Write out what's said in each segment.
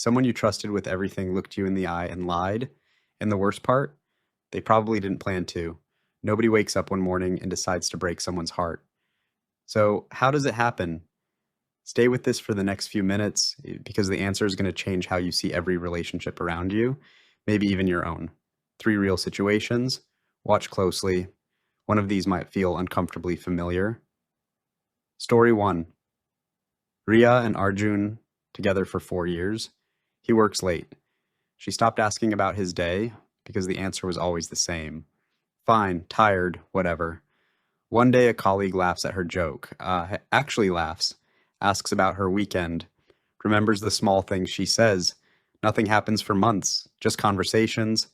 Someone you trusted with everything looked you in the eye and lied. And the worst part, they probably didn't plan to. Nobody wakes up one morning and decides to break someone's heart. So, how does it happen? Stay with this for the next few minutes because the answer is going to change how you see every relationship around you, maybe even your own. Three real situations. Watch closely. One of these might feel uncomfortably familiar. Story 1. Riya and Arjun together for 4 years. He works late. She stopped asking about his day because the answer was always the same. Fine, tired, whatever. One day a colleague laughs at her joke, actually laughs, asks about her weekend, remembers the small things she says. Nothing happens for months, just conversations,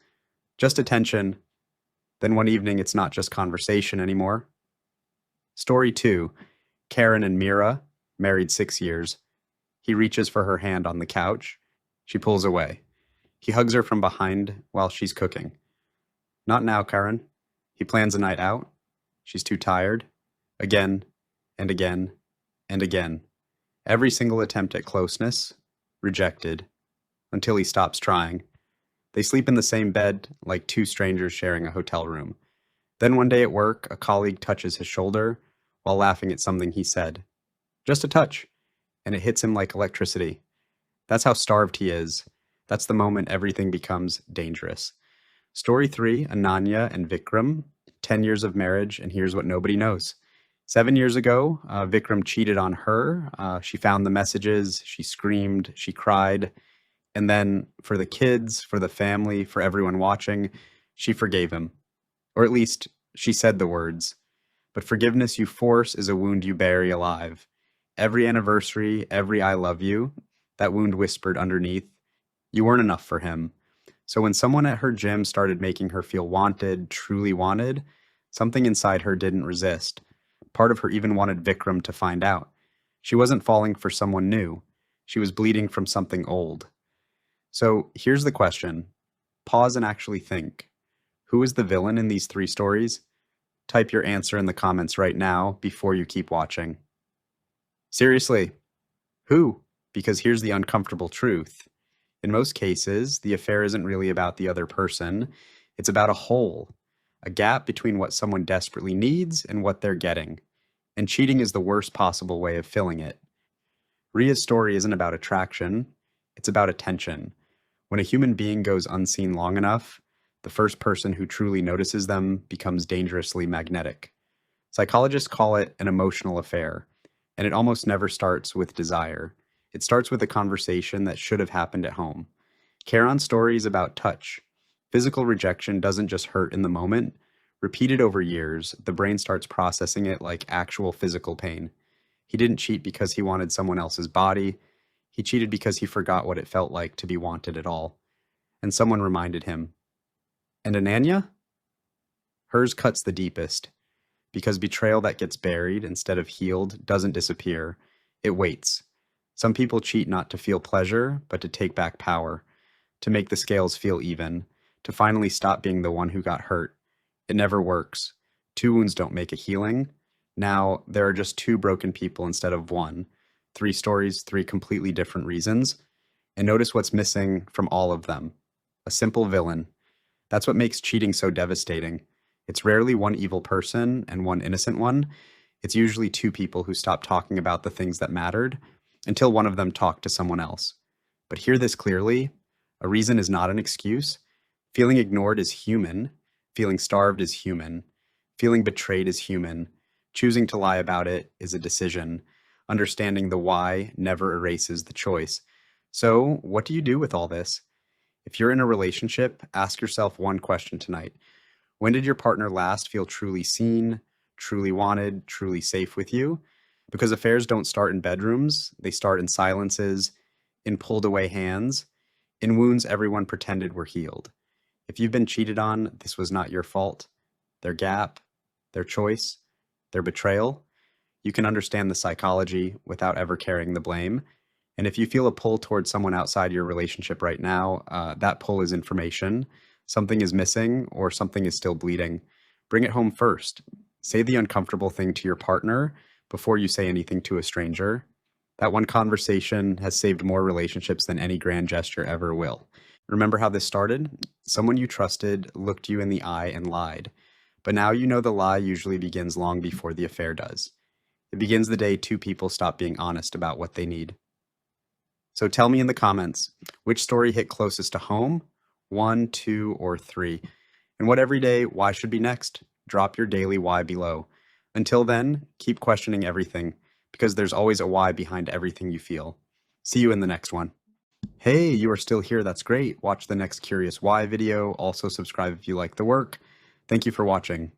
just attention. Then one evening it's not just conversation anymore. Story 2. Karan and Mira, married 6 years. He reaches for her hand on the couch. She pulls away. He hugs her from behind while she's cooking. Not now, Karan. He plans a night out. She's too tired. Again, and again, and again. Every single attempt at closeness, rejected, until he stops trying. They sleep in the same bed, like two strangers sharing a hotel room. Then one day at work, a colleague touches his shoulder while laughing at something he said. Just a touch, and it hits him like electricity. That's how starved he is. That's the moment everything becomes dangerous. Story 3, Ananya and Vikram, 10 years of marriage, and here's what nobody knows. 7 years ago, Vikram cheated on her. She found the messages, she screamed, she cried. And then for the kids, for the family, for everyone watching, she forgave him. Or at least she said the words. But forgiveness you force is a wound you bury alive. Every anniversary, every I love you, that wound whispered underneath, you weren't enough for him. So when someone at her gym started making her feel wanted, truly wanted, something inside her didn't resist. Part of her even wanted Vikram to find out. She wasn't falling for someone new. She was bleeding from something old. So here's the question. Pause and actually think. Who is the villain in these 3 stories? Type your answer in the comments right now before you keep watching. Seriously, who? Because here's the uncomfortable truth. In most cases, the affair isn't really about the other person. It's about a hole, a gap between what someone desperately needs and what they're getting. And cheating is the worst possible way of filling it. Ria's story isn't about attraction. It's about attention. When a human being goes unseen long enough, the first person who truly notices them becomes dangerously magnetic. Psychologists call it an emotional affair, and it almost never starts with desire. It starts with a conversation that should have happened at home. Karan's story is about touch. Physical rejection doesn't just hurt in the moment. Repeated over years, the brain starts processing it like actual physical pain. He didn't cheat because he wanted someone else's body. He cheated because he forgot what it felt like to be wanted at all. And someone reminded him. And Ananya? Hers cuts the deepest. Because betrayal that gets buried instead of healed doesn't disappear. It waits. Some people cheat not to feel pleasure, but to take back power, to make the scales feel even, to finally stop being the one who got hurt. It never works. 2 wounds don't make a healing. Now, there are just 2 broken people instead of 1. 3 stories, 3 completely different reasons. And notice what's missing from all of them. A simple villain. That's what makes cheating so devastating. It's rarely one evil person and one innocent one. It's usually 2 people who stopped talking about the things that mattered until one of them talked to someone else. But hear this clearly. A reason is not an excuse. Feeling ignored is human. Feeling starved is human. Feeling betrayed is human. Choosing to lie about it is a decision. Understanding the why never erases the choice. So, what do you do with all this? If you're in a relationship, ask yourself one question tonight. When did your partner last feel truly seen, truly wanted, truly safe with you? Because affairs don't start in bedrooms, they start in silences, in pulled away hands, in wounds everyone pretended were healed. If you've been cheated on, this was not your fault. Their gap, their choice, their betrayal. You can understand the psychology without ever carrying the blame. And if you feel a pull towards someone outside your relationship right now, that pull is information. Something is missing or something is still bleeding. Bring it home first. Say the uncomfortable thing to your partner before you say anything to a stranger. That one conversation has saved more relationships than any grand gesture ever will. Remember how this started? Someone you trusted looked you in the eye and lied. But now you know the lie usually begins long before the affair does. It begins the day two people stop being honest about what they need. So tell me in the comments, which story hit closest to home? One, two, or three? And what everyday why should be next? Drop your daily why below. Until then, keep questioning everything, because there's always a why behind everything you feel. See you in the next one. Hey, you are still here. That's great. Watch the next Curious Why video. Also subscribe if you like the work. Thank you for watching.